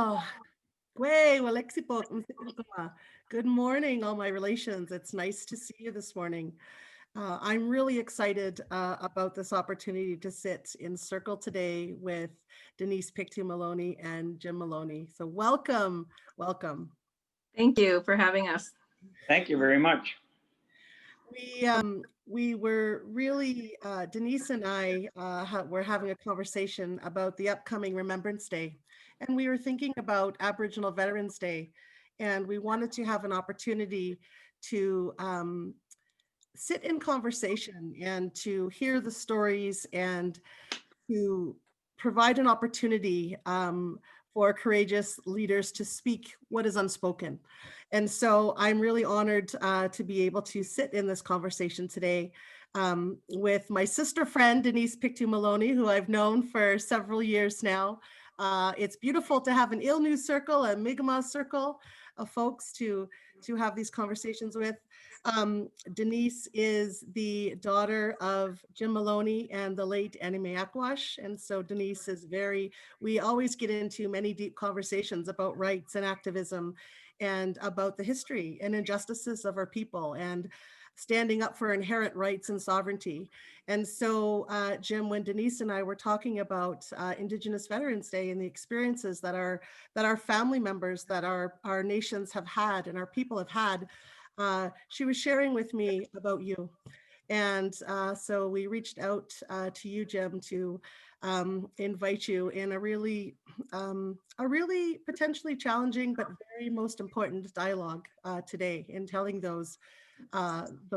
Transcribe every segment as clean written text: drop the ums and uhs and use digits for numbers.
Oh, good morning, all my relations. It's nice to see you this morning. I'm really excited about this opportunity to sit in circle today with Denise Pictou Maloney and Jim Maloney. So welcome, welcome. Thank you for having us. Thank you very much. We were really, Denise and I were having a conversation about the upcoming Remembrance Day, and we were thinking about Aboriginal Veterans Day, and we wanted to have an opportunity to sit in conversation and to hear the stories and to provide an opportunity for courageous leaders to speak what is unspoken. And so I'm really honored to be able to sit in this conversation today with my sister friend, Denise Pictou Maloney, who I've known for several years now. It's beautiful to have an Ilnu circle, a Mi'kmaq circle of folks to have these conversations with. Denise is the daughter of Jim Maloney and the late Anna Mae Aquash. And so Denise is we always get into many deep conversations about rights and activism and about the history and injustices of our people and standing up for inherent rights and sovereignty. And so, Jim, when Denise and I were talking about Indigenous Veterans Day and the experiences that our family members, that our nations have had and our people have had, she was sharing with me about you. And so we reached out to you, Jim, to invite you in a really potentially challenging but very most important dialogue today in telling those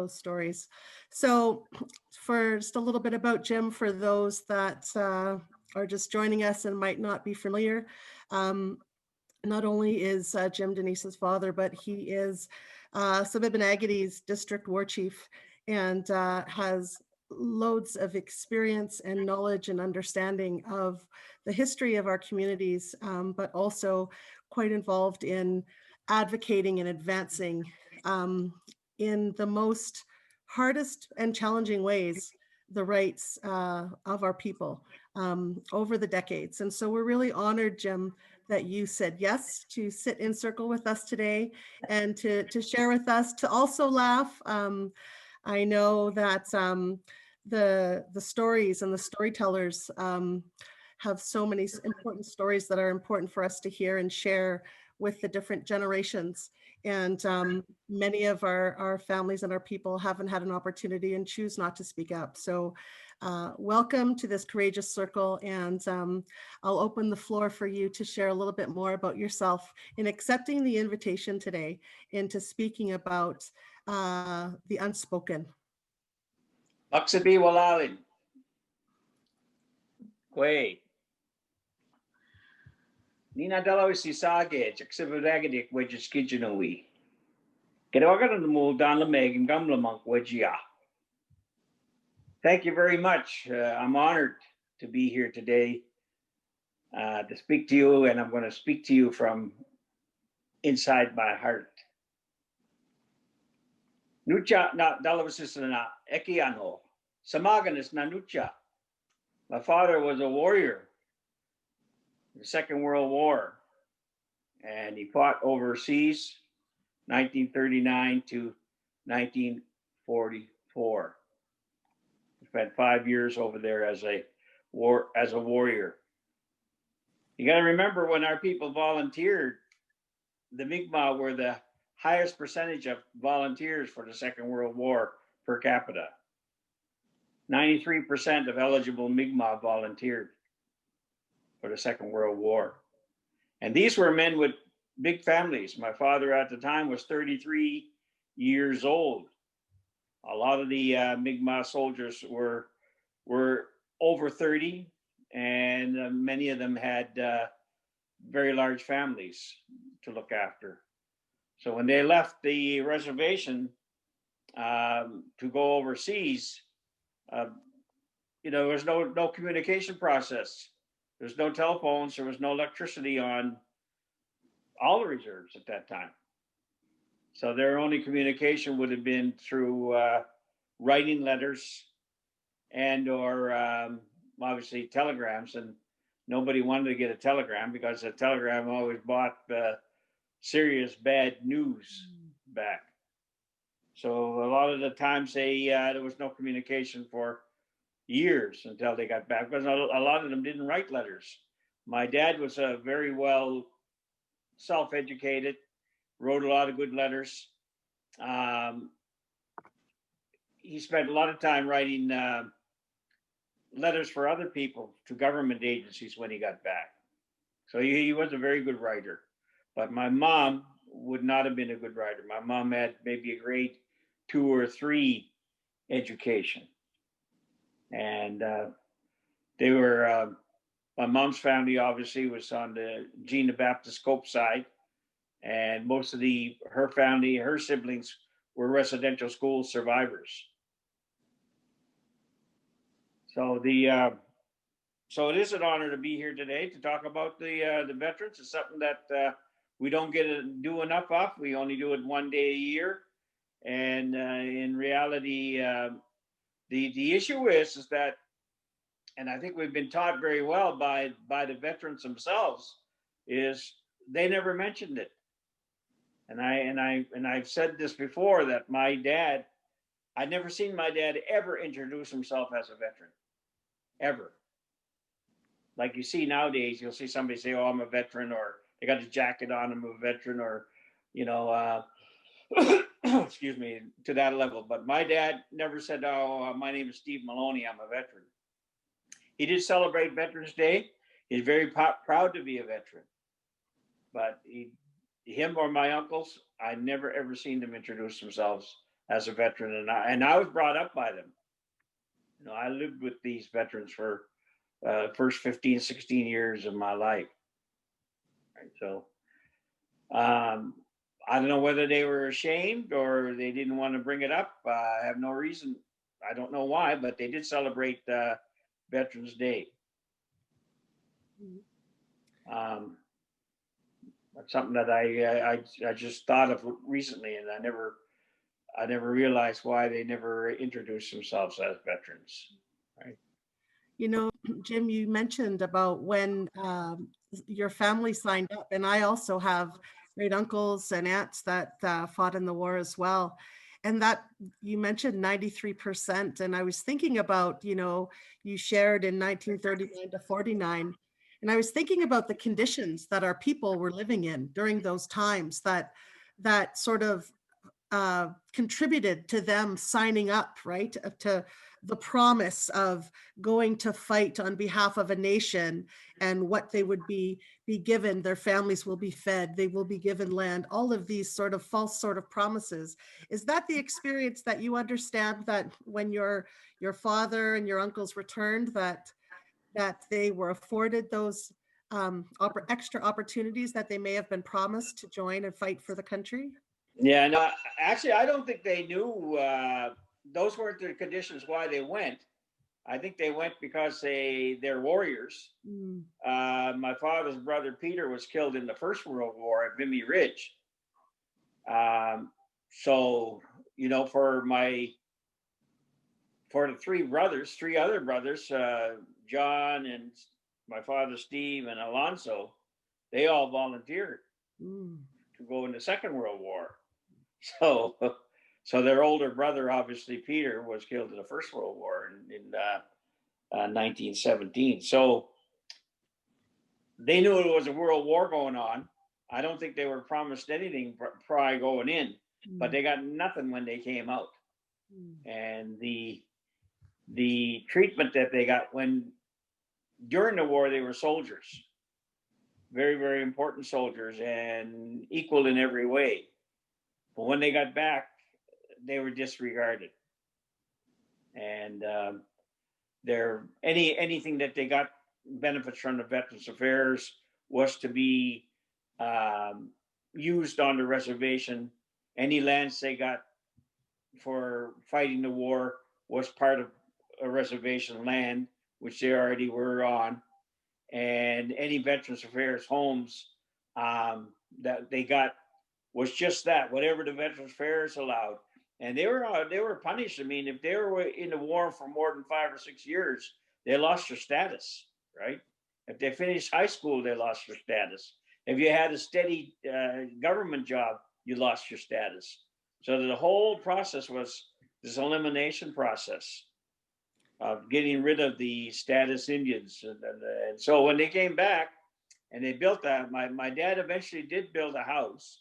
stories. So for just a little bit about Jim, for those that are just joining us and might not be familiar, not only is Jim Denise's father, but he is Sipekne'kati's district war chief and has loads of experience and knowledge and understanding of the history of our communities, but also quite involved in advocating and advancing in the most hardest and challenging ways the rights of our people over the decades. And so we're really honored, Jim, that you said yes to sit in circle with us today and to share with us, to also laugh. I know that the stories and the storytellers have so many important stories that are important for us to hear and share with the different generations. And many of our families and our people haven't had an opportunity and choose not to speak up. So welcome to this courageous circle. And I'll open the floor for you to share a little bit more about yourself in accepting the invitation today into speaking about the unspoken. Baksabi walalin. Kway. Nina dalaw si sage, jaksibadagidik wedgiskijinawi. Kinawagan mo dan lameg and gamlamunk wedgia. Thank you very much. I'm honored to be here today to speak to you, and I'm going to speak to you from inside my heart. Nucha na dalawasisana ekiano. Sma'knisk na nucha. My father was a warrior in the Second World War, and he fought overseas 1939 to 1944. He spent 5 years over there as a warrior. You got to remember, when our people volunteered, the Mi'kmaq were the highest percentage of volunteers for the Second World War per capita. 93% of eligible Mi'kmaq volunteered for the Second World War. And these were men with big families. My father at the time was 33 years old. A lot of the Mi'kmaq soldiers were over 30, and many of them had very large families to look after. So when they left the reservation to go overseas, there was no communication process. There was no telephones. There was no electricity on all the reserves at that time. So their only communication would have been through writing letters and or obviously telegrams. And nobody wanted to get a telegram because a telegram always brought serious bad news back. So a lot of the times there was no communication for years until they got back, because a lot of them didn't write letters. My dad was very well self-educated, wrote a lot of good letters. He spent a lot of time writing letters for other people to government agencies when he got back. So he was a very good writer. But my mom would not have been a good writer. My mom had maybe a grade 2 or 3 education. And they were, my mom's family obviously was on the Gina Baptist Cope side. And most of her family, her siblings were residential school survivors. So so it is an honor to be here today to talk about the veterans. It's something that we don't get to do enough of. We only do it one day a year, and in reality, the issue is that, and I think we've been taught very well by the veterans themselves, is they never mentioned it. And I've said this before, that my dad, I'd never seen my dad ever introduce himself as a veteran, ever. Like you see nowadays, you'll see somebody say, "Oh, I'm a veteran," or they got a jacket on, "I'm a veteran," or, you know, excuse me, to that level. But my dad never said, "Oh, my name is Steve Maloney, I'm a veteran." He did celebrate Veterans Day. He's very proud to be a veteran. But him or my uncles, I never ever seen them introduce themselves as a veteran, and I was brought up by them. You know, I lived with these veterans for first 15, 16 years of my life. Right, so I don't know whether they were ashamed or they didn't want to bring it up. I have no reason. I don't know why, but they did celebrate Veterans Day. That's something that I just thought of recently, and I never realized why they never introduced themselves as veterans. Right. You know, Jim, you mentioned about when your family signed up, and I also have great uncles and aunts that fought in the war as well. And that you mentioned 93%. And I was thinking about, you shared in 1939 to 49. And I was thinking about the conditions that our people were living in during those times that sort of contributed to them signing up, right, to the promise of going to fight on behalf of a nation, and what they would be given. Their families will be fed, they will be given land, all of these sort of false sort of promises. Is that the experience that you understand, that when your father and your uncles returned, that they were afforded those extra opportunities that they may have been promised to join and fight for the country? Yeah, no, actually, I don't think they knew. Those weren't the conditions why they went. I think they went because they're warriors. My father's brother Peter was killed in the First World War at Vimy Ridge. So, for the three other brothers, John and my father Steve and Alonso, they all volunteered to go in the Second World War. So their older brother, obviously Peter, was killed in the First World War in 1917. So they knew it was a world war going on. I don't think they were promised anything prior going in, but they got nothing when they came out. And the treatment that they got during the war, they were soldiers, very, very important soldiers, and equal in every way. But when they got back, they were disregarded. And anything that they got benefits from the Veterans Affairs was to be used on the reservation. Any lands they got for fighting the war was part of a reservation land, which they already were on. And any Veterans Affairs homes that they got was just that, whatever the Veterans Affairs allowed. And they were punished. I mean, if they were in the war for more than 5 or 6 years, they lost their status, right? If they finished high school, they lost their status. If you had a steady government job, you lost your status. So the whole process was this elimination process of getting rid of the status Indians. And so when they came back and they built that, my dad eventually did build a house,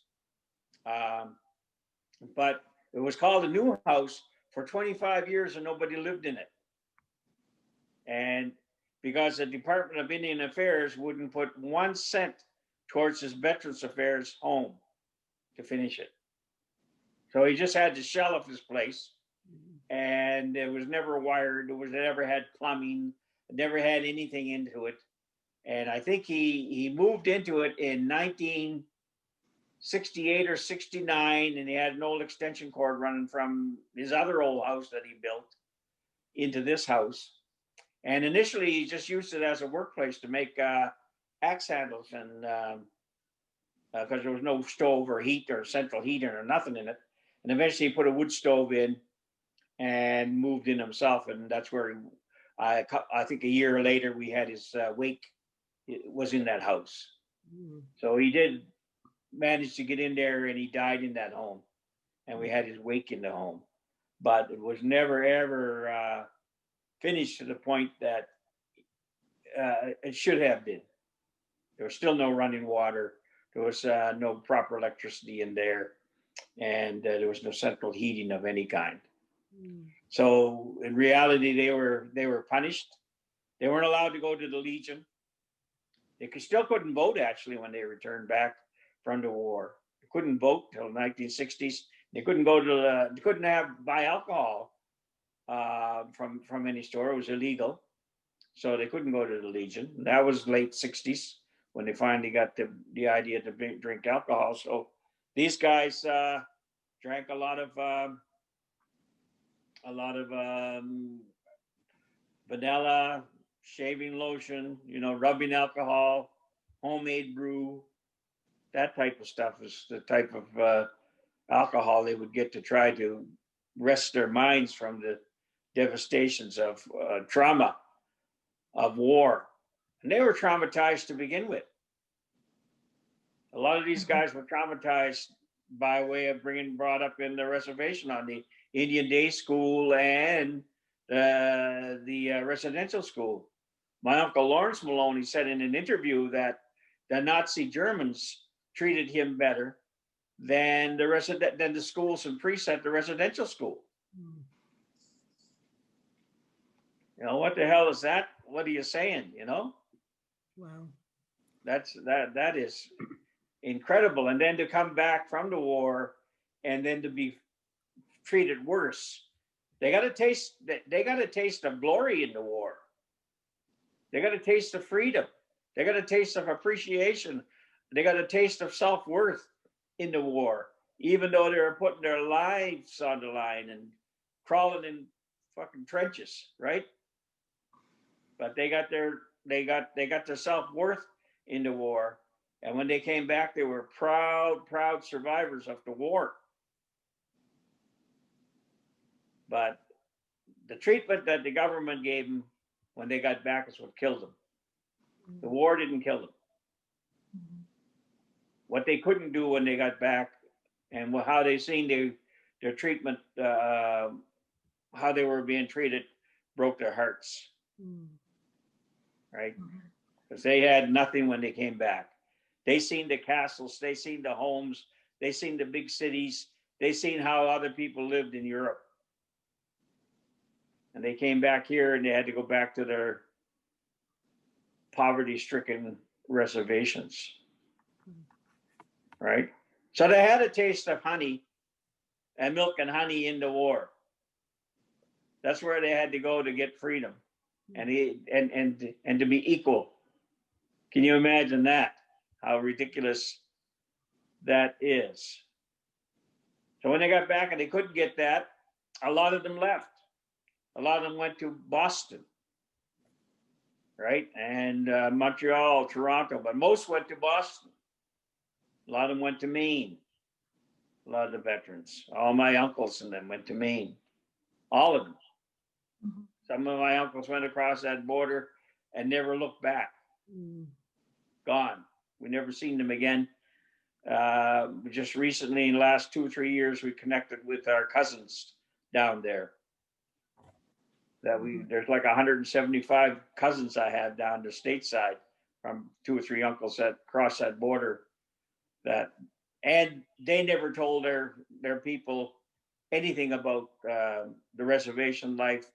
but it was called a new house for 25 years and nobody lived in it. And because the Department of Indian Affairs wouldn't put 1 cent towards his Veterans Affairs home to finish it. So he just had to shell off his place, and it was never wired. It never had plumbing. It never had anything into it. And I think he moved into it in 1968 or 69, and he had an old extension cord running from his other old house that he built into this house. And initially, he just used it as a workplace to make axe handles, and because there was no stove or heat or central heating or nothing in it. And eventually, he put a wood stove in and moved in himself, and that's where I think a year later we had his wake. It was in that house. So he did manage to get in there, and he died in that home, and we had his wake in the home, but it was never ever finished to the point that it should have been. There was still no running water. There was no proper electricity in there, and there was no central heating of any kind. So in reality, they were punished. They weren't allowed to go to the Legion. They still couldn't vote actually when they returned back from the war. They couldn't vote till the 1960s. They couldn't go to they couldn't buy alcohol from any store. It was illegal, so they couldn't go to the Legion. That was late 60s when they finally got the idea to drink alcohol. So these guys drank a lot of vanilla, shaving lotion, rubbing alcohol, homemade brew. That type of stuff is the type of alcohol they would get to try to rest their minds from the devastations of trauma of war. And they were traumatized to begin with. A lot of these guys were traumatized by way of brought up in the reservation on the Indian Day School and the residential school. My uncle Lawrence Maloney said in an interview that the Nazi Germans treated him better than the schools and priests at the residential school. What the hell is that? What are you saying? Wow. That is incredible. And then to come back from the war and then to be treated worse. They got a taste of glory in the war. They got a taste of freedom. They got a taste of appreciation. They got a taste of self-worth in the war, even though they were putting their lives on the line and crawling in fucking trenches, right? But they got their self-worth in the war. And when they came back, they were proud survivors of the war. But the treatment that the government gave them when they got back is what killed them. The war didn't kill them. What they couldn't do when they got back and how they seen their treatment, how they were being treated, broke their hearts. Right? Because they had nothing when they came back. They seen the castles, they seen the homes, they seen the big cities, they seen how other people lived in Europe. And they came back here and they had to go back to their poverty-stricken reservations. Right? So they had a taste of honey and milk and honey in the war. That's where they had to go to get freedom and to be equal. Can you imagine that? How ridiculous that is. So when they got back and they couldn't get that, a lot of them left. A lot of them went to Boston, right? And Montreal, Toronto, but most went to Boston. A lot of them went to Maine. A lot of the veterans. All my uncles and them went to Maine. All of them. Some of my uncles went across that border and never looked back. Mm. Gone. We never seen them again. Just recently, in the last 2 or 3 years, we connected with our cousins down there. There's like 175 cousins I have down the stateside from 2 or 3 uncles that cross that border. And they never told their people anything about the reservation life,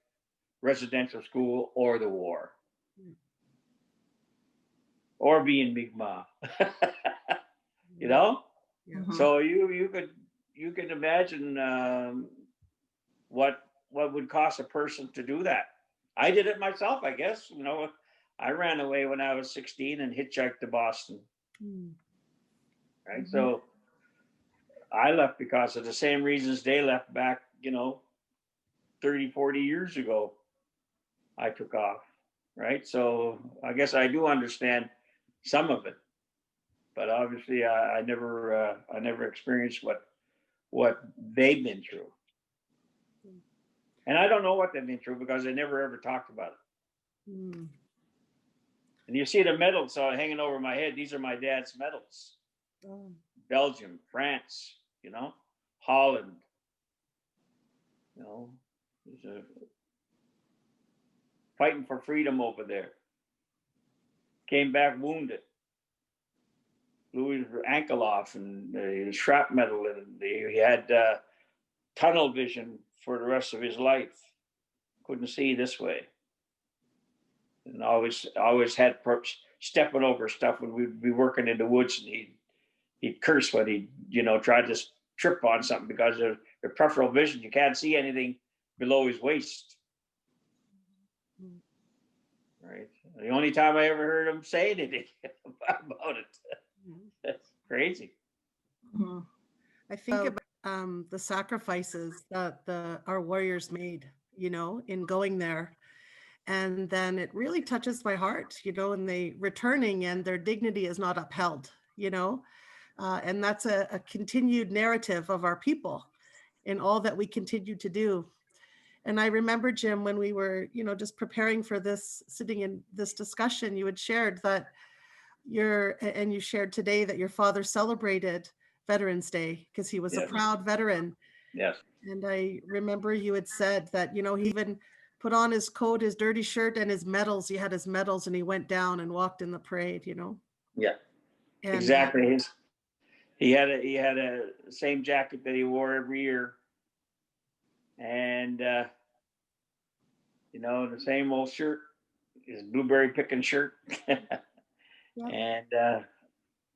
residential school, or the war, or being Mi'kmaq. You know, Yeah. Mhm. so you could imagine what would cost a person to do that. I did it myself, I guess. You know, I ran away when I was 16 and hitchhiked to Boston. Mm. Right, Mhm. so I left because of the same reasons they left back, 30, 40 years ago. I took off, right? So I guess I do understand some of it, but obviously I never experienced what they've been through, and I don't know what they've been through because they never ever talked about it. Mm. And you see the medals hanging over my head. These are my dad's medals. Oh. Belgium, France, Holland. There's a fighting for freedom over there. Came back wounded. Blew his ankle off and shrapnel, and he had tunnel vision for the rest of his life. Couldn't see this way, and always had stepping over stuff when we'd be working in the woods, and he'd curse when he tried to trip on something because of the peripheral vision. You can't see anything below his waist. Right. The only time I ever heard him say anything about it. That's crazy. Mhm. I think about the sacrifices that our warriors made, in going there. And then it really touches my heart, and they returning and their dignity is not upheld, and that's a continued narrative of our people in all that we continue to do. And I remember, Jim, when we were, just preparing for this, sitting in this discussion, you had shared that and you shared today that your father celebrated Veterans Day because he was a Yes. proud veteran. Yes. And I remember you had said that, he even put on his coat, his dirty shirt, and his medals. He had his medals and he went down and walked in the parade, Yeah. And Exactly. He had a same jacket that he wore every year, and the same old shirt, his blueberry picking shirt, Yeah.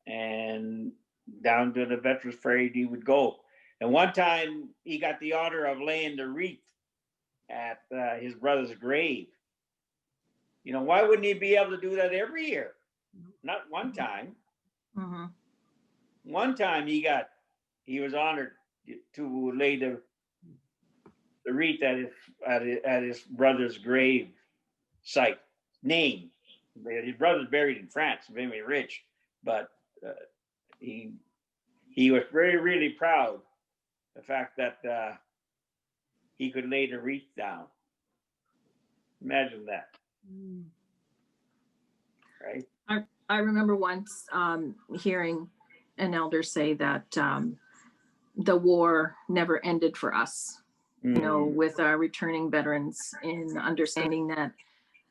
and down to the Veterans Parade he would go. And one time he got the honor of laying the wreath at his brother's grave. Why wouldn't he be able to do that every year? Not one time. Mhm. One time he was honored to lay the wreath at his brother's grave site name. His brother's buried in France, very rich, but he was very, really proud the fact that he could lay the wreath down. Imagine that, Mm. right? I remember once hearing an elder say that the war never ended for us, with our returning veterans, in understanding that,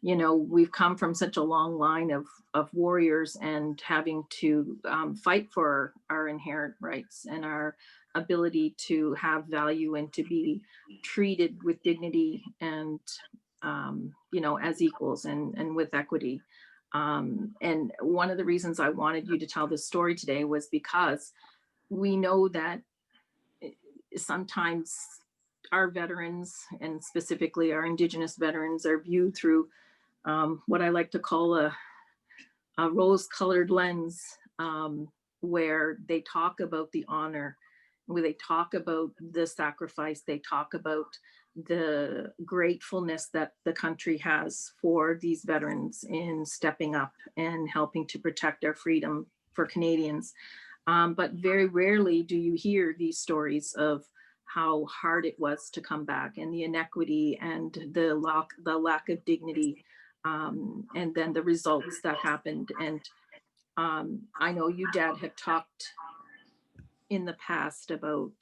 we've come from such a long line of warriors and having to fight for our inherent rights and our ability to have value and to be treated with dignity and, as equals and with equity. And one of the reasons I wanted you to tell this story today was because we know that sometimes our veterans, and specifically our Indigenous veterans, are viewed through what I like to call a rose-colored lens, where they talk about the honor, where they talk about the sacrifice, they talk about the gratefulness that the country has for these veterans in stepping up and helping to protect our freedom for Canadians. But very rarely do you hear these stories of how hard it was to come back, and the inequity and the lack of dignity and then the results that happened. And I know you, Dad, have talked in the past about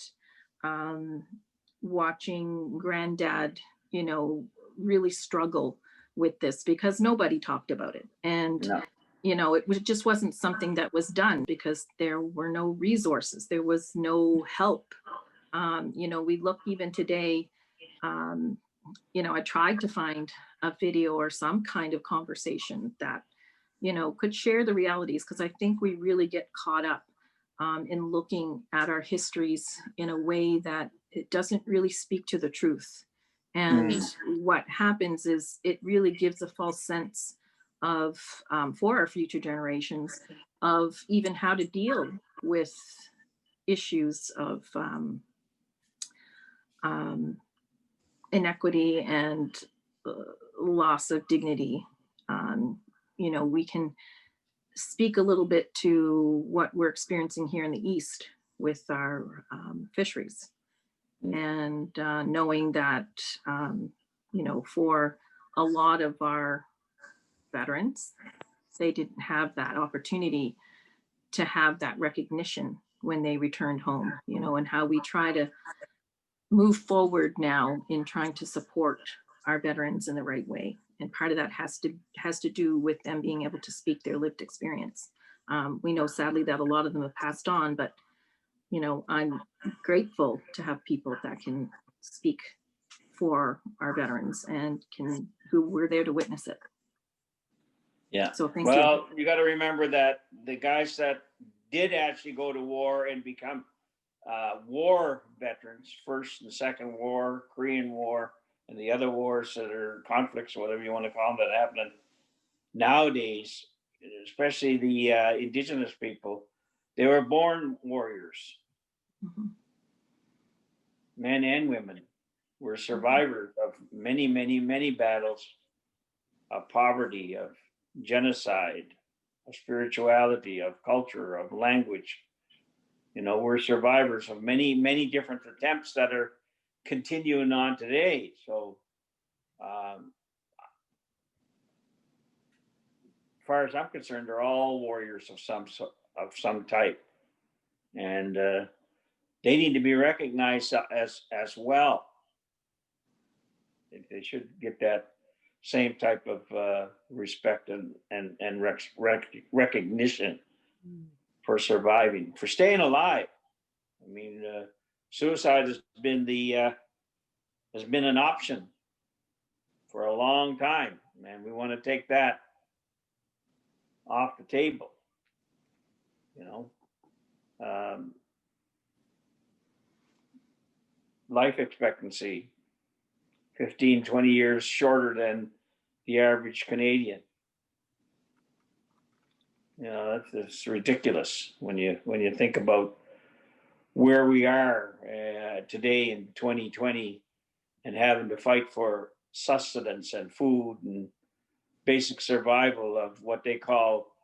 watching Granddad, you know, really struggle with this because nobody talked about it. And, No. you know, it just wasn't something that was done because there were no resources. There was no help. You know, we look even today, you know, I tried to find a video or some kind of conversation that, you know, could share the realities, because I think we really get caught up in looking at our histories in a way that it doesn't really speak to the truth. And what happens is it really gives a false sense of, for our future generations, of even how to deal with issues of inequity and loss of dignity. You know, we can speak a little bit to what we're experiencing here in the East with our fisheries, and knowing that, you know, for a lot of our veterans, they didn't have that opportunity to have that recognition when they returned home, you know, and how we try to move forward now in trying to support our veterans in the right way. And part of that has to do with them being able to speak their lived experience. We know sadly that a lot of them have passed on, but you know, I'm grateful to have people that can speak for our veterans and who were there to witness it. Yeah. So thank you. You got to remember that the guys that did actually go to war and become war veterans, First and Second War, Korean War, and the other wars that are conflicts, whatever you want to call them, that happen nowadays, especially the Indigenous people, they were born warriors. Men and women were survivors of many, many, many battles, of poverty, of genocide, of spirituality, of culture, of language. You know, we're survivors of many, many different attempts that are continuing on today. So, as far as I'm concerned, they're all warriors of some type, and they need to be recognized as well. They should get that same type of respect and recognition for surviving, for staying alive. I mean, suicide has been an option for a long time, and we want to take that off the table. You know, life expectancy 15, 20 years shorter than the average Canadian. You know, that's ridiculous when you think about where we are today in 2020 and having to fight for sustenance and food and basic survival of what they call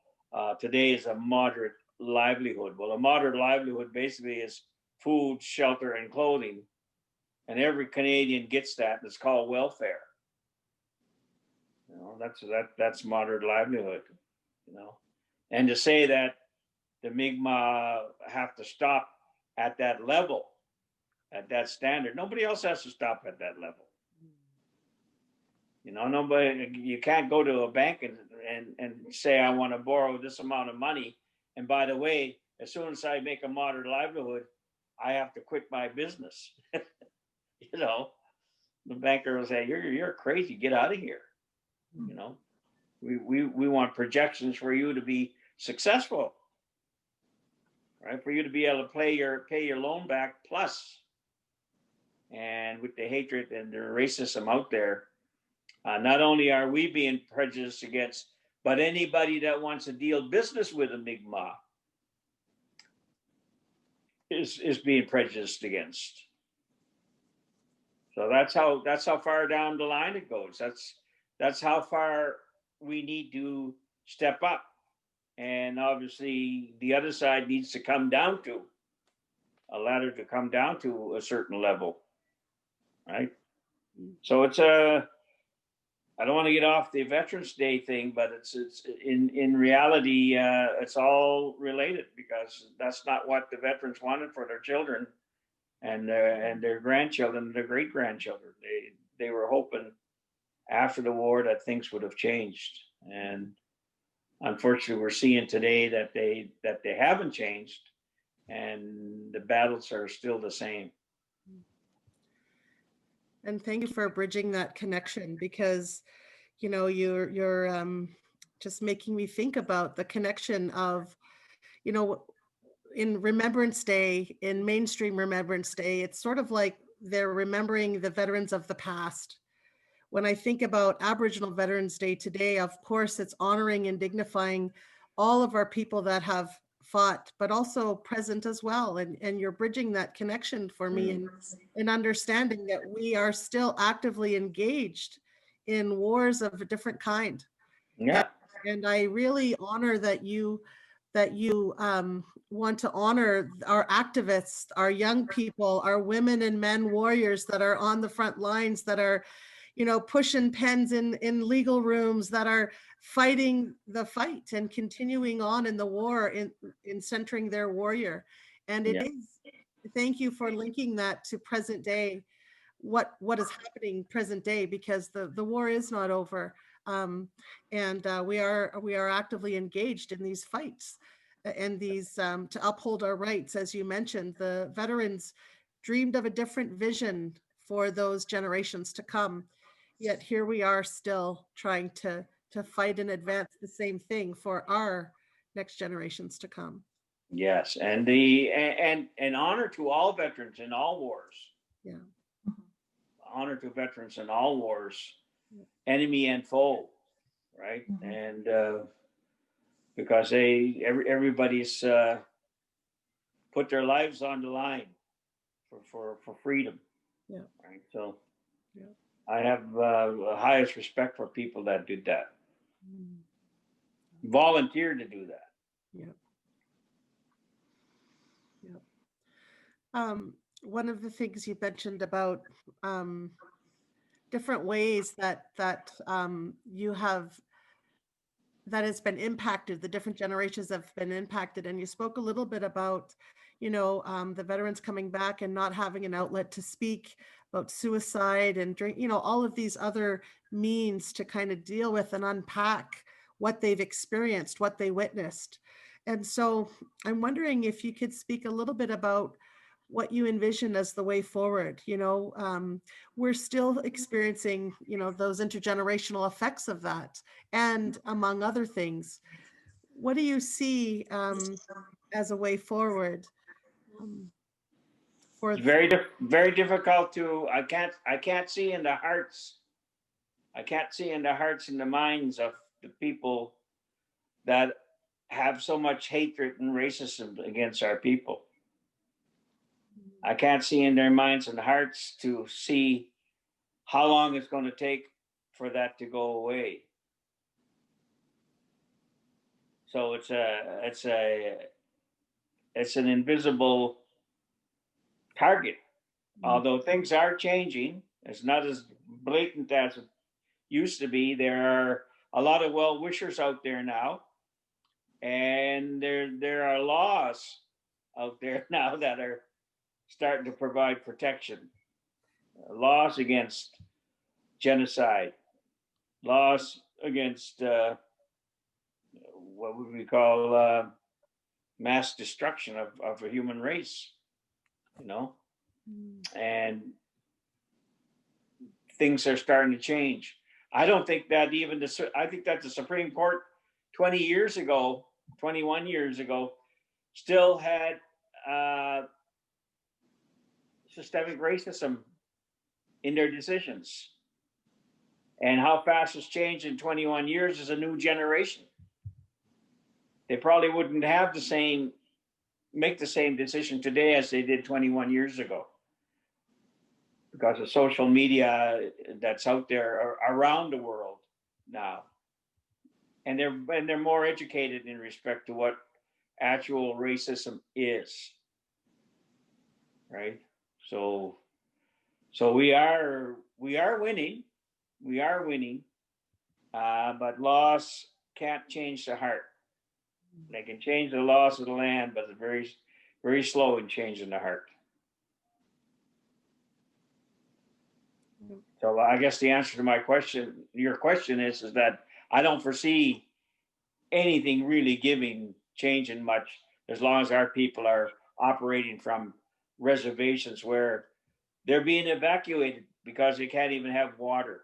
today is a moderate livelihood. Well, a moderate livelihood basically is food, shelter, and clothing. And every Canadian gets that. It's called welfare. You know, that's moderate livelihood. You know, and to say that the Mi'kmaq have to stop at that level, at that standard, nobody else has to stop at that level. You know, you can't go to a bank and say, I want to borrow this amount of money. And by the way, as soon as I make a moderate livelihood, I have to quit my business. You know, the banker will say, you're crazy, get out of here. You know, we want projections for you to be successful, right? For you to be able to pay your loan back plus. And with the hatred and the racism out there, not only are we being prejudiced against, but anybody that wants to deal business with a Mi'kmaq is being prejudiced against. So that's how far down the line it goes. That's how far we need to step up. And obviously the other side needs to come down to a ladder to come down to a certain level, right? So I don't want to get off the Veterans Day thing, but it's in reality, it's all related, because that's not what the veterans wanted for their children and their grandchildren, their great grandchildren. They were hoping after the war that things would have changed, and unfortunately, we're seeing today that they haven't changed, and the battles are still the same. And thank you for bridging that connection, because, you know, you're just making me think about the connection of, you know, in Remembrance Day, in mainstream Remembrance Day, it's sort of like they're remembering the veterans of the past. When I think about Aboriginal Veterans Day today, of course, it's honoring and dignifying all of our people that have fought, but also present as well. And you're bridging that connection for me in understanding that we are still actively engaged in wars of a different kind. Yeah. And I really honor that you want to honor our activists, our young people, our women and men warriors that are on the front lines, that are, you know, pushing pens in legal rooms, that are fighting the fight and continuing on in the war in centering their warrior. And it is, thank you for linking that to present day, what is happening present day, because the war is not over. And we are actively engaged in these fights and these to uphold our rights. As you mentioned, the veterans dreamed of a different vision for those generations to come, yet here we are still trying to fight and advance the same thing for our next generations to come. Yes, and honor to all veterans in all wars. Yeah. Honor to veterans in all wars, enemy and foe, right? And because everybody's put their lives on the line for freedom. Yeah. Right. So yeah. I have the highest respect for people that did that. Volunteer to do that. Yeah. Yeah. One of the things you mentioned about different ways that you have, that has been impacted, the different generations have been impacted. And you spoke a little bit about, you know, the veterans coming back and not having an outlet to speak about suicide and drink, you know, all of these other means to kind of deal with and unpack what they've experienced, what they witnessed. And so I'm wondering if you could speak a little bit about what you envision as the way forward. You know, we're still experiencing, you know, those intergenerational effects of that, and among other things. What do you see as a way forward? For It's very difficult to. I can't see in the hearts. I can't see in the hearts and the minds of the people that have so much hatred and racism against our people. I can't see in their minds and hearts to see how long it's going to take for that to go away. So it's an invisible target. Although things are changing, it's not as blatant as it used to be. There are a lot of well-wishers out there now, and there are laws out there now that are starting to provide protection. Laws against genocide, laws against what would we call mass destruction of a human race, you know, and things are starting to change. I don't think that I think that the Supreme Court 20 years ago, 21 years ago, still had systemic racism in their decisions. And how fast it's changed in 21 years is a new generation. They probably wouldn't have make the same decision today as they did 21 years ago, because of social media that's out there around the world now. And they're more educated in respect to what actual racism is. Right? So we are winning. We are winning. but laws can't change the heart. They can change the laws of the land, but it's very, very slow in changing the heart. So I guess the answer to my question, your question is that I don't foresee anything really changing much as long as our people are operating from reservations where they're being evacuated because they can't even have water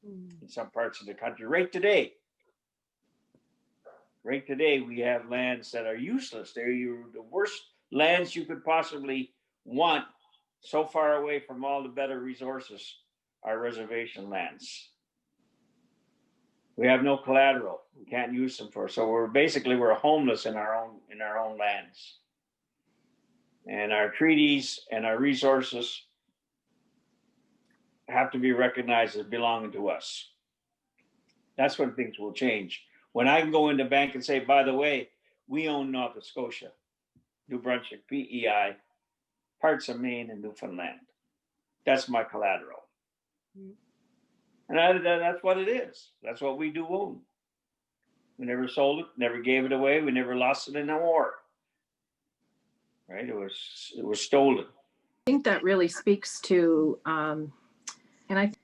in some parts of the country. Right today, we have lands that are useless. They're the worst lands you could possibly want, so far away from all the better resources are reservation lands. We have no collateral. We can't use them for. So we're homeless in our own lands. And our treaties and our resources have to be recognized as belonging to us. That's when things will change. When I can go into the bank and say, by the way, we own Nova Scotia, New Brunswick, PEI, parts of Maine and Newfoundland. That's my collateral. And that's what it is. That's what we do own. We never sold it, never gave it away. We never lost it in a war. Right? It was stolen. I think that really speaks to, and I think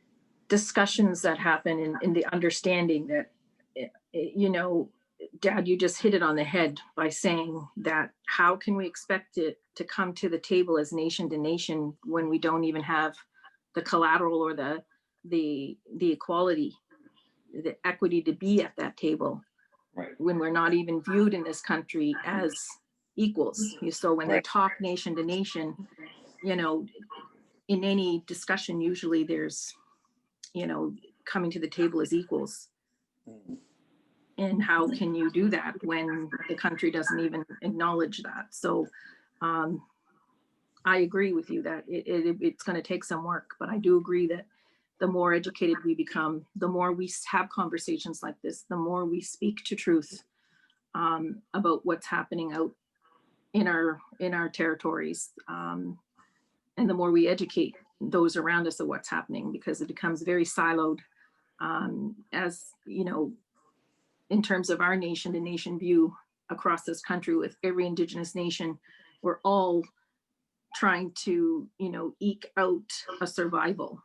discussions that happen in the understanding that, you know, Dad, you just hit it on the head by saying that how can we expect it to come to the table as nation to nation when we don't even have the collateral or the equality, the equity to be at that table, right? When we're not even viewed in this country as equals. So when they talk nation to nation, you know, in any discussion, usually there's, you know, coming to the table as equals. And how can you do that when the country doesn't even acknowledge that? So I agree with you that it's going to take some work, but I do agree that the more educated we become, the more we have conversations like this, the more we speak to truth about what's happening out in our territories, and the more we educate those around us of what's happening, because it becomes very siloed, as you know, in terms of our nation to nation view across this country with every Indigenous nation. We're all trying to, you know, eke out a survival,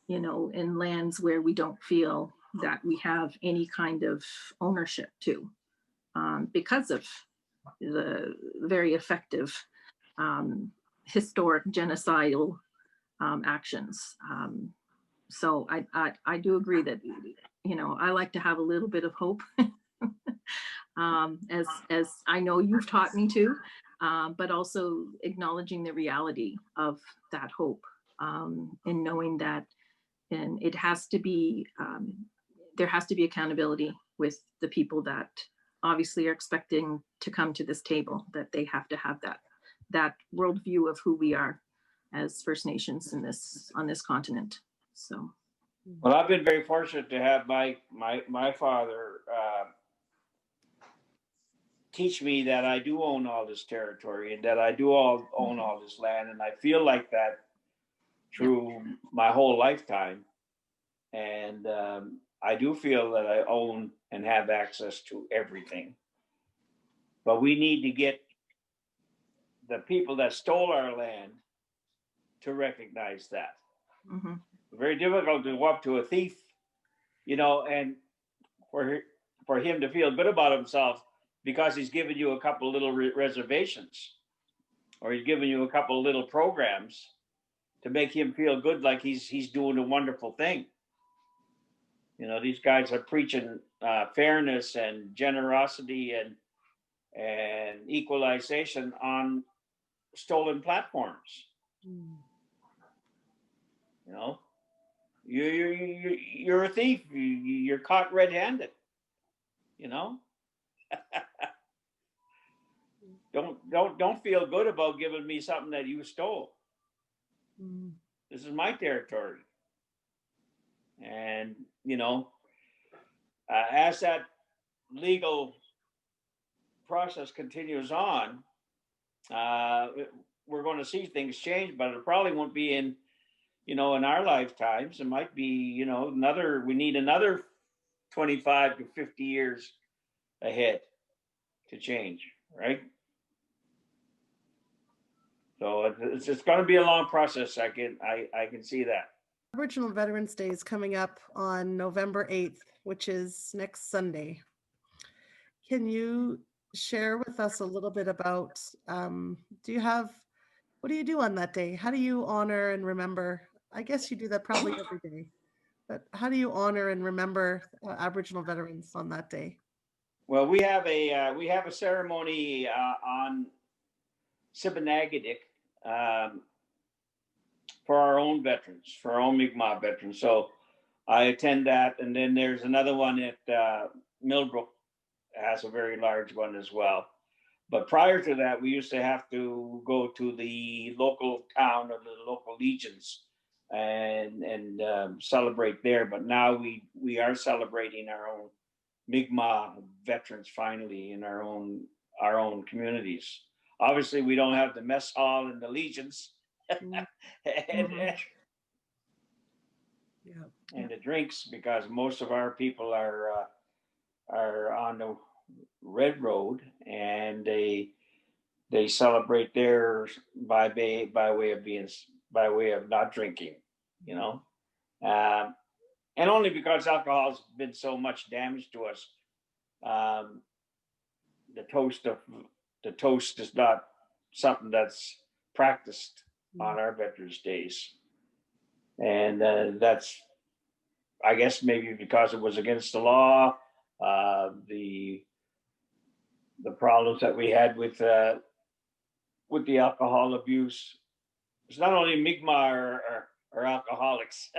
you know, in lands where we don't feel that we have any kind of ownership to, because of the very effective historic genocidal actions. So I do agree that, you know, I like to have a little bit of hope, as I know you've taught me to, but also acknowledging the reality of that hope, and knowing that, and it has to be, there has to be accountability with the people that obviously are expecting to come to this table, that they have to have that worldview of who we are as First Nations on this continent. So, well, I've been very fortunate to have my father teach me that I do own all this territory and that I do own all this land, and I feel like that through my whole lifetime. And I do feel that I own and have access to everything. But we need to get the people that stole our land to recognize that. mm-hmm. Very difficult to go up to a thief, you know, and for him to feel good about himself because he's given you a couple of little reservations, or he's given you a couple of little programs to make him feel good, like he's doing a wonderful thing. You know, these guys are preaching fairness and generosity and equalization on stolen platforms. You know, you're a thief. You're caught red-handed. You know, don't feel good about giving me something that you stole. This is my territory. And you know, as that legal process continues on, we're going to see things change, but it probably won't be in in our lifetimes, it might be, we need another 25 to 50 years ahead to change, right? So it's going to be a long process. I can see that. Aboriginal Veterans Day is coming up on November 8th, which is next Sunday. Can you share with us a little bit about, what do you do on that day? How do you honor and remember? I guess you do that probably every day, but how do you honor and remember Aboriginal veterans on that day? Well, we have a ceremony on Sipekne'katik for our own veterans, for our own Mi'kmaq veterans. So I attend that, and then there's another one at Millbrook, has a very large one as well. But prior to that, we used to have to go to the local town or the local legions and celebrate there. But now we are celebrating our own Mi'kmaq veterans finally in our own communities. Obviously, we don't have the mess hall and the legions and the drinks, because most of our people are on the Red Road, and they celebrate theirs by way of not drinking, and only because alcohol has been so much damage to us. The toast is not something that's practiced on our Veterans Days, and that's, I guess, maybe because it was against the law. The problems that we had with the alcohol abuse. It's not only Mi'kmaq or alcoholics.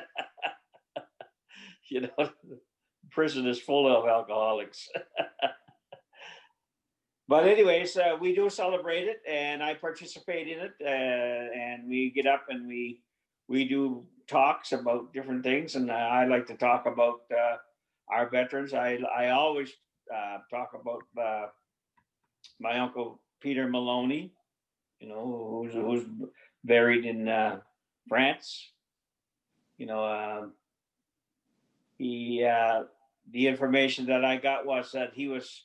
Prison is full of alcoholics. But anyways, we do celebrate it, and I participate in it, and we get up and we do talks about different things, and I like to talk about our veterans. I always talk about my uncle Peter Maloney, who's buried in France. The information that I got was that he was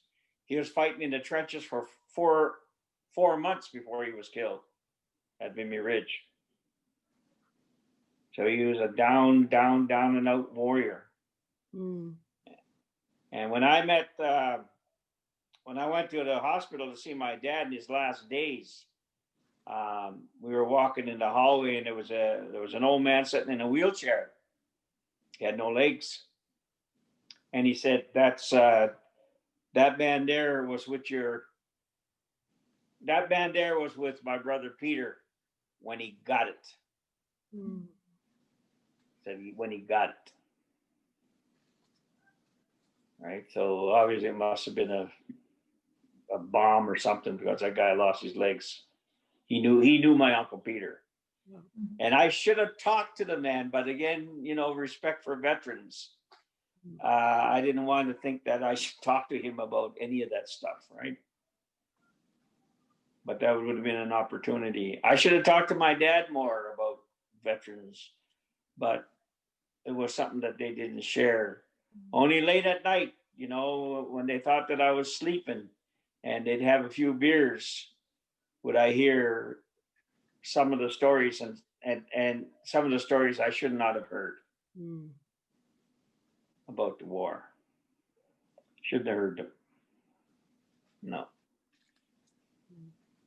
fighting in the trenches for four months before he was killed at Vimy Ridge. So he was a down and out warrior. And when I went to the hospital to see my dad in his last days, we were walking in the hallway, and there was an old man sitting in a wheelchair. He had no legs, and he said, that man there was with my brother Peter when he got it. Said when he got it. Right, so obviously it must have been a bomb or something, because that guy lost his legs. He knew my Uncle Peter. And I should have talked to the man, but again, respect for veterans. I didn't want to think that I should talk to him about any of that stuff, right? But that would have been an opportunity. I should have talked to my dad more about veterans, but it was something that they didn't share. Only late at night, when they thought that I was sleeping and they'd have a few beers, would I hear some of the stories and some of the stories I should not have heard about the war. Shouldn't have heard them. No,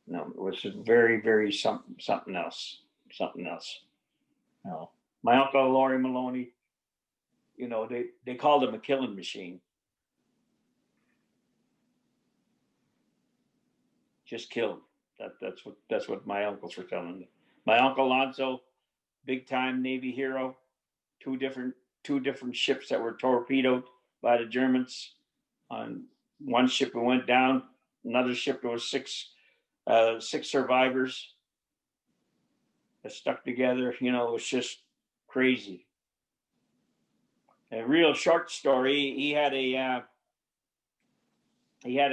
it was very, very something else. No, my uncle Laurie Maloney, they called him a killing machine. Just killed. That's what my uncles were telling me. My uncle Alonzo, big time Navy hero, two different ships that were torpedoed by the Germans. On one ship it went down, another ship there was six survivors that stuck together. It was just crazy. A real short story. He had a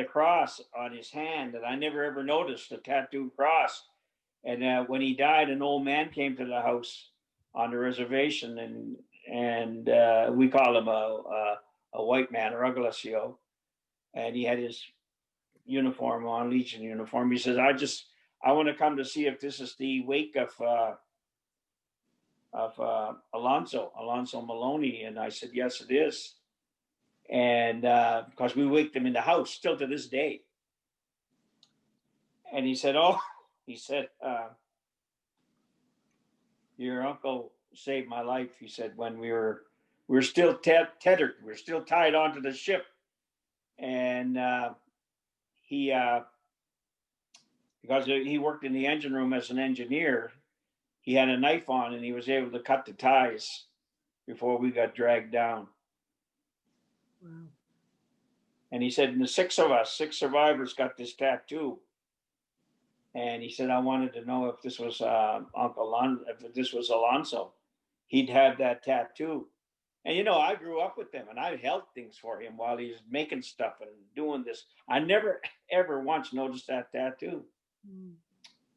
cross on his hand that I never ever noticed, a tattooed cross. And when he died, an old man came to the house on the reservation, and we call him a white man, Rugalacio, and he had his uniform on, Legion uniform. He says, I want to come to see if this is the wake of Alonso Maloney. And I said, yes, it is. And because we waked him in the house still to this day. And he said, your uncle saved my life. He said, when we were still tethered, we were still tied onto the ship. And he, because he worked in the engine room as an engineer, he had a knife on and he was able to cut the ties before we got dragged down. Wow. And he said, and the six survivors got this tattoo. And he said, I wanted to know if this was if this was Alonso. He'd have that tattoo. And, you know, I grew up with him and I held things for him while he was making stuff and doing this. I never, ever once noticed that tattoo. Mm.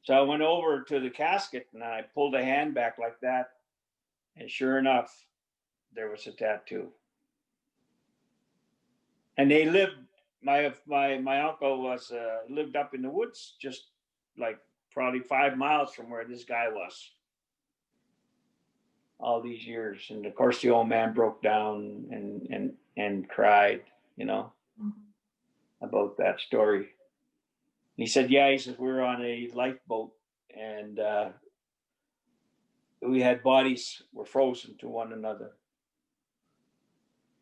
So I went over to the casket and I pulled a hand back like that. And sure enough, there was a tattoo. And they lived, my uncle was lived up in the woods, just like probably 5 miles from where this guy was. All these years, and of course the old man broke down and cried, you know, about that story. And he said, yeah, he says, we were on a lifeboat and we had bodies were frozen to one another.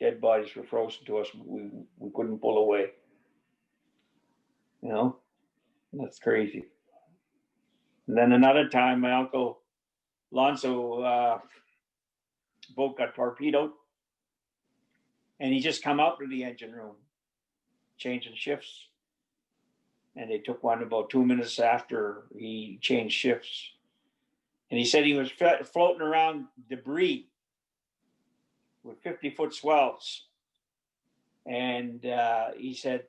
Dead bodies were frozen to us. We couldn't pull away. You know, that's crazy. And then another time, my uncle Alonso boat got torpedoed, and he just come out to the engine room, changing shifts. And they took one about 2 minutes after he changed shifts. And he said he was floating around debris with 50-foot swells. And he said,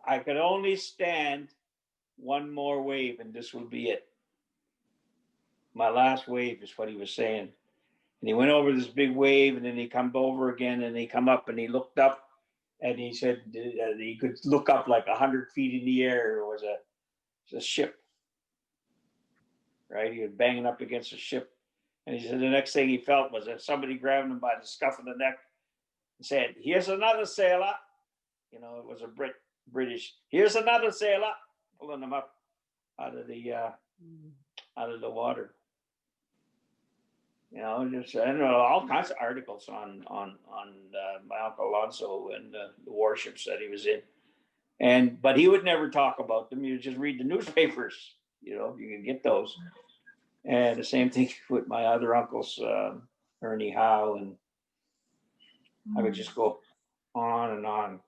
I could only stand one more wave and this will be it. My last wave is what he was saying. And he went over this big wave and then he come over again and he come up and he looked up and he said he could look up like 100 feet in the air. It was a ship, right? He was banging up against a ship. And he said the next thing he felt was that somebody grabbed him by the scuff of the neck and said, here's another sailor. You know, it was a British. Here's another sailor, pulling him up out of the water. You know, just I don't know, all kinds of articles on my uncle Alonso and the warships that he was in, but he would never talk about them. You just read the newspapers. You know, you can get those. And the same thing with my other uncles, Ernie Howe, and I would just go on and on.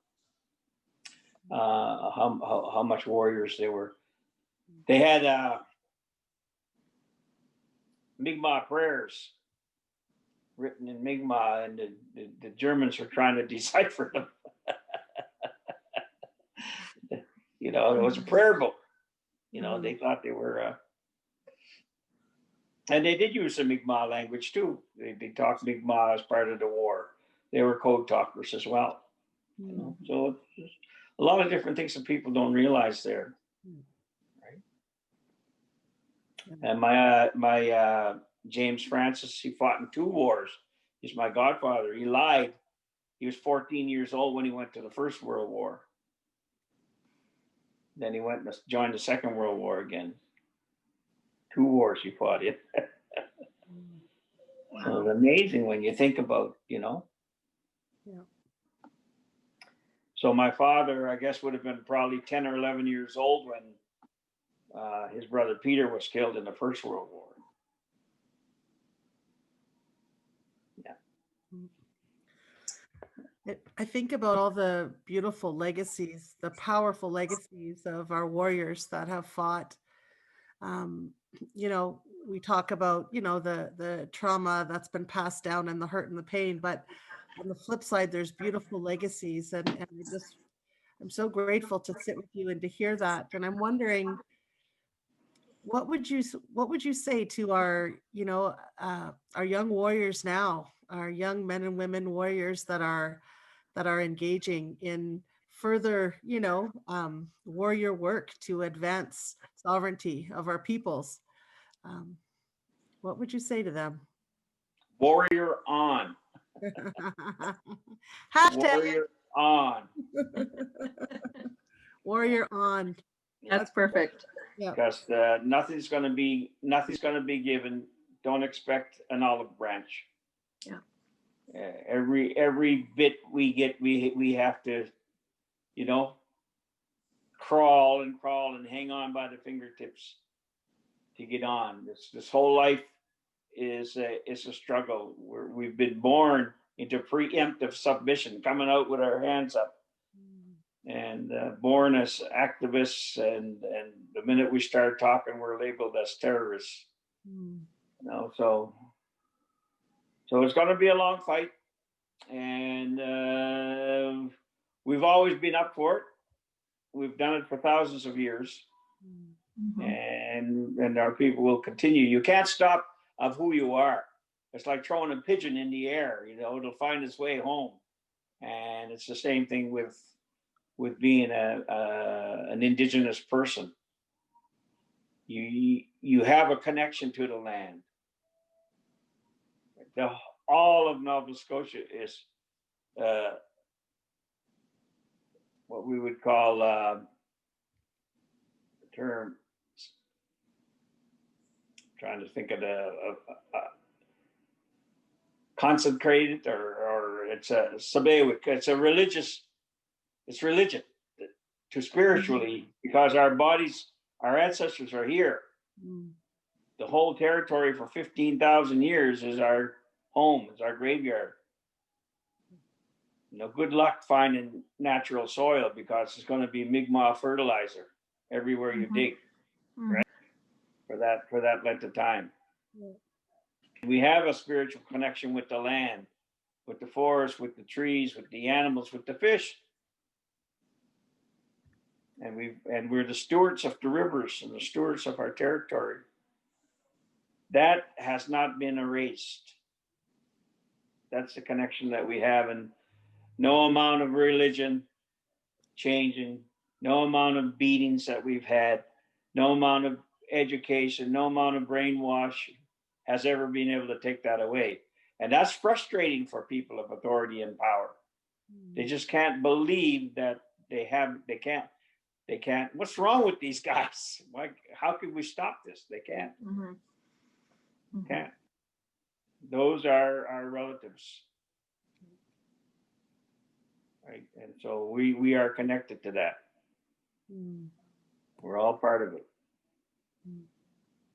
How much warriors they were. They had Mi'kmaq prayers written in Mi'kmaq, and the Germans were trying to decipher them. You know, it was a prayer book. You know, they thought they were, and they did use the Mi'kmaq language too. They talked Mi'kmaq as part of the war. They were code talkers as well. You know, so it's a lot of different things that people don't realize there. And my James Francis, he fought in 2 wars. He's my godfather. He lied. He was 14 years old when he went to the First World War. Then he went and joined the Second World War again. 2 wars he fought in. Wow. So it's amazing when you think about, you know. Yeah. So my father, I guess, would have been probably 10 or 11 years old when his brother Peter was killed in the First World War. Yeah. I think about all the beautiful legacies, the powerful legacies of our warriors that have fought. You know, we talk about, you know, the trauma that's been passed down and the hurt and the pain, but on the flip side, there's beautiful legacies, and I'm so grateful to sit with you and to hear that. And I'm wondering, what would you say to our, our young warriors now, our young men and women warriors that are engaging in further, warrior work to advance sovereignty of our peoples? What would you say to them? Warrior on. Hashtag Warrior on. warrior on. That's perfect. Yeah. Because nothing's going to be given. Don't expect an olive branch. Yeah. Every bit we get, we have to, crawl and hang on by the fingertips to get on. This whole life is a struggle. We've been born into preemptive submission, coming out with our hands up, and born as activists, and the minute we start talking, we're labeled as terrorists. So it's going to be a long fight, and we've always been up for it. We've done it for thousands of years, and our people will continue. You can't stop of who you are. It's like throwing a pigeon in the air. It'll find its way home, and it's the same thing with being an Indigenous person. You have a connection to the land. All of Nova Scotia is what we would call the term. Trying to think of the consecrated, or it's a Sabewick. It's a religious. It's religion to spiritually, because our bodies, our ancestors are here. The whole territory for 15,000 years is our home, is our graveyard. Good luck finding natural soil, because it's going to be Mi'kmaq fertilizer everywhere you dig, right? For that length of time. We have a spiritual connection with the land, with the forest, with the trees, with the animals, with the fish. And we're the stewards of the rivers and the stewards of our territory. That has not been erased. That's the connection that we have, and no amount of religion changing, no amount of beatings that we've had, no amount of education, no amount of brainwash has ever been able to take that away. And that's frustrating for people of authority and power. They just can't believe that they can't. What's wrong with these guys? How can we stop this? They can't. Can't. Those are our relatives. Right. And so we are connected to that. We're all part of it.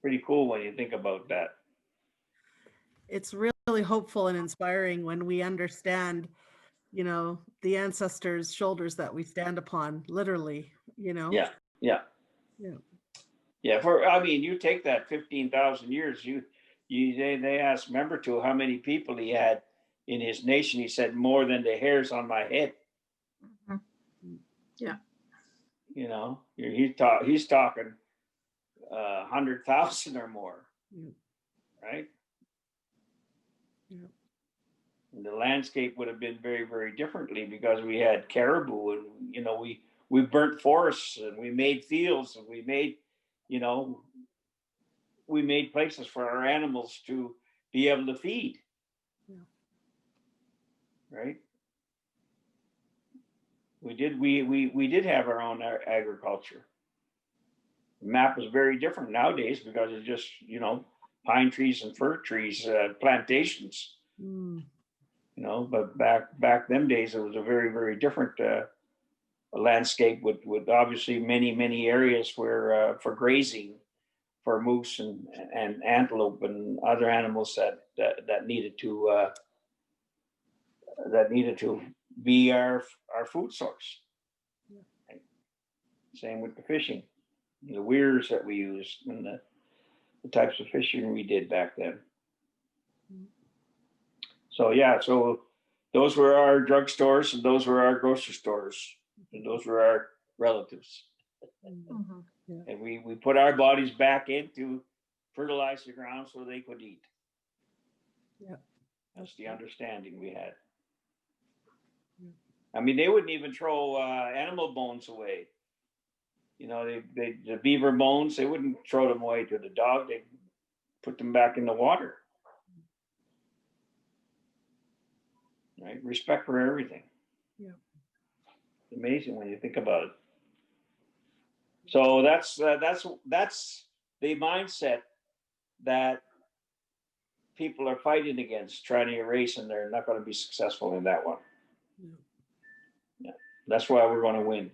Pretty cool when you think about that. It's really hopeful and inspiring when we understand, the ancestors' shoulders that we stand upon, literally, Yeah. You take that 15,000 years, they asked Membertou how many people he had in his nation. He said, more than the hairs on my head. Yeah. He's talking 100,000 or more, right? And the landscape would have been very, very differently, because we had caribou, and we burnt forests, and we made fields, and we made places for our animals to be able to feed. Right? We did have our own agriculture. The map is very different nowadays, because it's just pine trees and fir trees, plantations. But back them days, it was a very, very different landscape with obviously many areas where for grazing, for moose and antelope and other animals that needed to be our food source. Right? Same with the fishing, the weirs that we used, and the types of fishing we did back then. So those were our drugstores, and those were our grocery stores, and those were our relatives. Yeah. And we put our bodies back in to fertilize the ground so they could eat. Yeah. That's the understanding we had. Yeah. I mean, they wouldn't even throw animal bones away. You know, the beaver bones, they wouldn't throw them away to the dog. They'd put them back in the water. Right? Respect for everything. Yeah. It's amazing when you think about it. So that's the mindset that people are fighting against, trying to erase, and they're not going to be successful in that one. Yeah. Yeah. That's why we're going to win.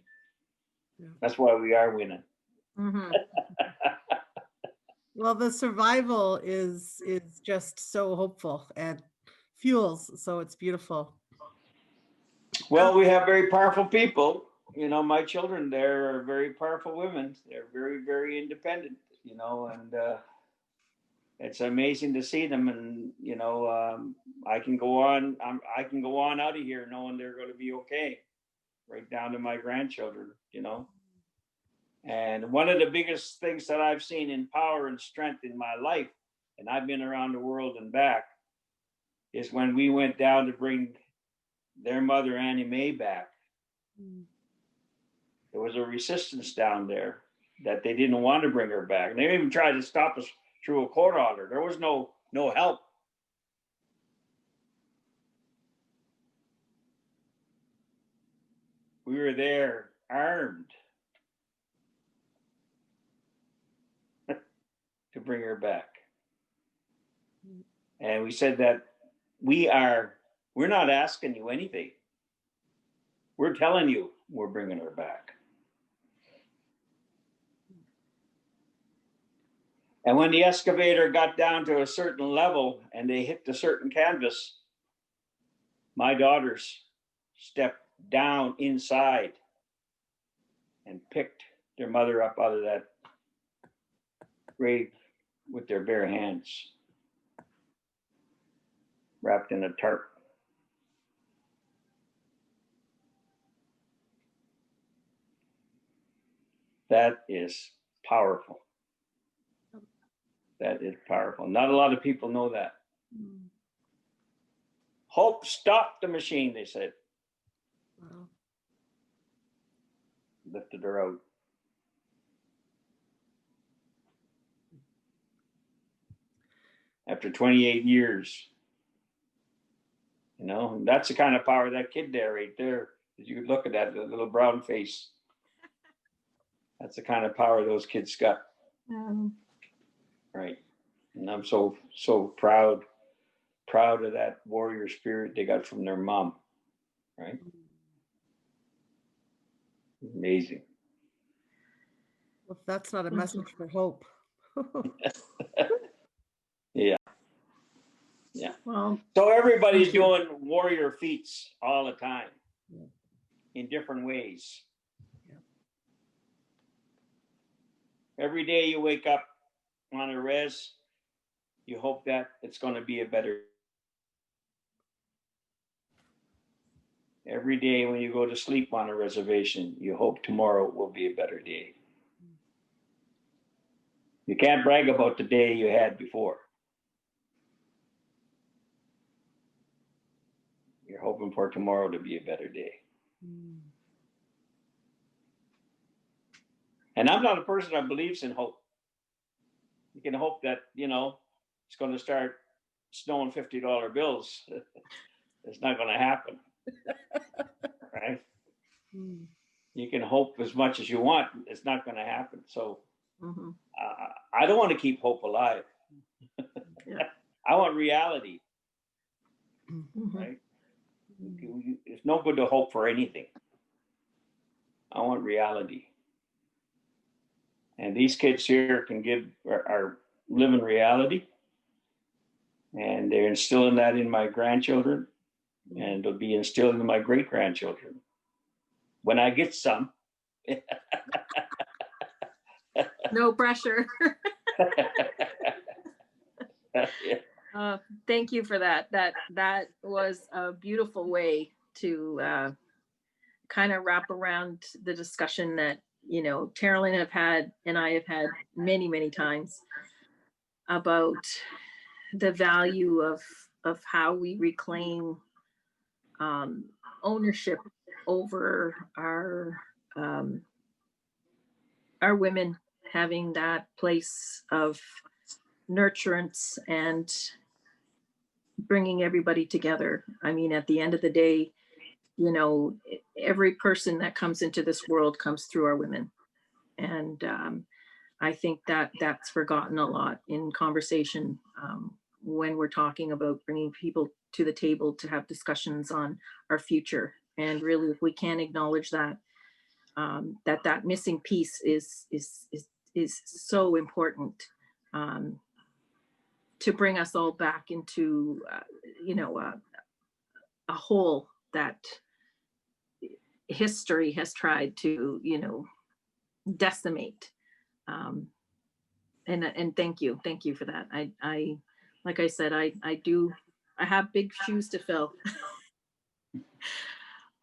Yeah. That's why we are winning. Mm-hmm. Well, the survival is just so hopeful and fuels, so it's beautiful. Well, we have very powerful people. You know, my children, they're very powerful women. They're very, very independent, you know, and it's amazing to see them. And, you know, I can go on out of here knowing they're going to be okay, right down to my grandchildren, you know. And one of the biggest things that I've seen in power and strength in my life, and I've been around the world and back, is when we went down to bring their mother, Anna Mae, back. There was a resistance down there that they didn't want to bring her back. And they even tried to stop us through a court order. There was no help. We were there armed to bring her back. And we said that we're not asking you anything. We're telling you we're bringing her back. And when the excavator got down to a certain level and they hit the certain canvas, my daughters stepped down inside and picked their mother up out of that grave with their bare hands, wrapped in a tarp. That is powerful. That is powerful. Not a lot of people know that. Hope stopped the machine, they said. Wow. Lifted her out. After 28 years. You know, and that's the kind of power that kid there, right there. As you look at that, the little brown face. That's the kind of power those kids got. Right. And I'm so proud of that warrior spirit they got from their mom. Right. Amazing. Well, if that's not a message for hope. Yeah. Yeah. Well, so everybody's doing warrior feats all the time. Yeah. In different ways. Yeah. Every day you wake up on a res, you hope that it's going to be a better. Every day when you go to sleep on a reservation, you hope tomorrow will be a better day. You can't brag about the day you had before. You're hoping for tomorrow to be a better day. And I'm not a person that believes in hope. You can hope that, you know, it's going to start snowing $50 bills. It's not going to happen. Right? You can hope as much as you want. It's not going to happen. So I don't want to keep hope alive. Yeah. I want reality. Right? It's no good to hope for anything. I want reality. And these kids here are living reality. And they're instilling that in my grandchildren. And they'll be instilled in my great-grandchildren. When I get some. No pressure. Thank you for that. That was a beautiful way to kind of wrap around the discussion that Terrellyn and I have had many, many times about the value of how we reclaim ownership over our women, having that place of nurturance and bringing everybody together. I mean, at the end of the day, every person that comes into this world comes through our women. And I think that that's forgotten a lot in conversation when we're talking about bringing people to the table to have discussions on our future. And really, if we can acknowledge that, that missing piece is so important to bring us all back into, a whole that history has tried to, decimate. And thank you for that. I like I said, I have big shoes to fill.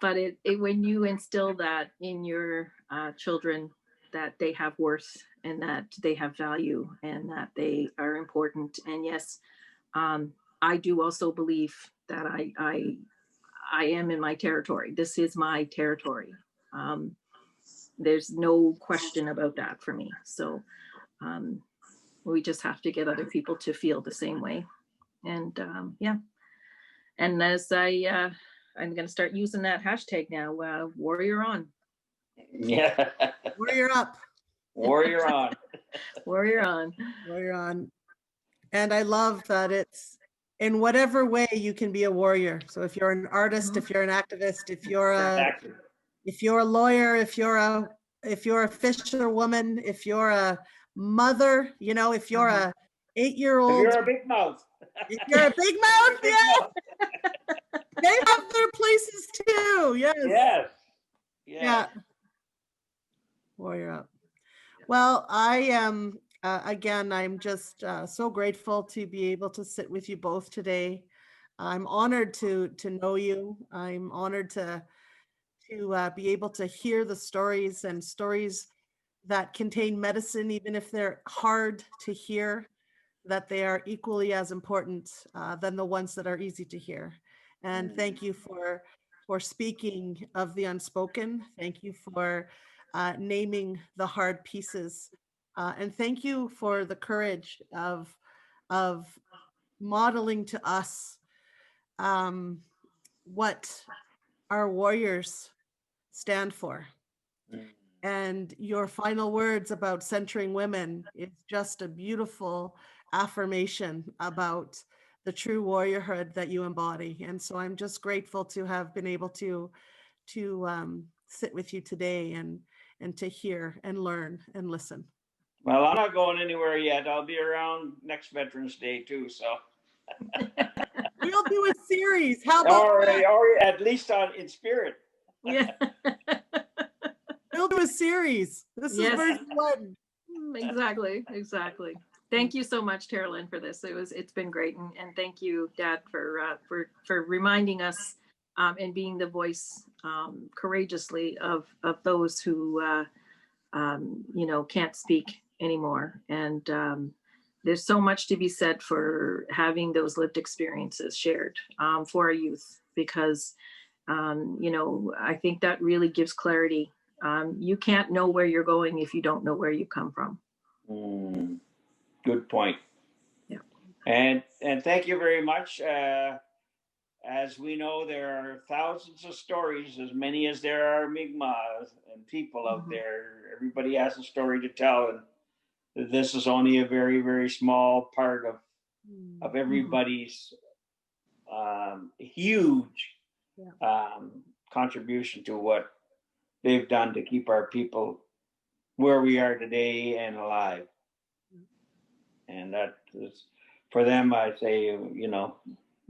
But when you instill that in your children, that they have worth and that they have value and that they are important. And yes, I do also believe that I am in my territory. This is my territory. There's no question about that for me. So we just have to get other people to feel the same way. And yeah. And as I'm going to start using that hashtag now, warrior on. Yeah. Warrior up. Warrior on. Warrior on. Warrior on. And I love that it's in whatever way you can be a warrior. So if you're an artist, if you're an activist, if you're a lawyer, if you're a fisherwoman, if you're a mother, if you're a 8-year-old. If you're a big mouth. If you're a big mouth, yeah. They have their places too. Yes. Yes. Yeah. Warrior up. Well, I am, again, I'm just so grateful to be able to sit with you both today. I'm honored to know you. I'm honored to be able to hear the stories and stories that contain medicine, even if they're hard to hear, that they are equally as important than the ones that are easy to hear. And thank you for speaking of the unspoken. Thank you for naming the hard pieces. And thank you for the courage of modeling to us what our warriors stand for. And your final words about centering women is just a beautiful affirmation about the true warriorhood that you embody. And so I'm just grateful to have been able to sit with you today and to hear and learn and listen. Well, I'm not going anywhere yet. I'll be around next Veterans Day too. So we'll do a series. How about or at least in spirit? Yeah. We'll do a series. This is version 1. Exactly. Thank you so much, Terrellyn, for this. It's been great, and thank you, Dad, for reminding us and being the voice courageously of those who can't speak anymore. And there's so much to be said for having those lived experiences shared for our youth, because I think that really gives clarity. You can't know where you're going if you don't know where you come from. Good point. Yeah. And thank you very much. As we know, there are thousands of stories, as many as there are Mi'kmaq and people out there. Everybody has a story to tell, and this is only a very, very small part of everybody's huge contribution to what they've done to keep our people where we are today and alive. And that is, for them, I say,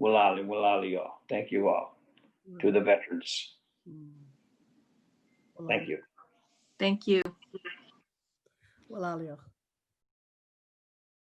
Walali all. Thank you all to the veterans. Thank you. Thank you. Walali.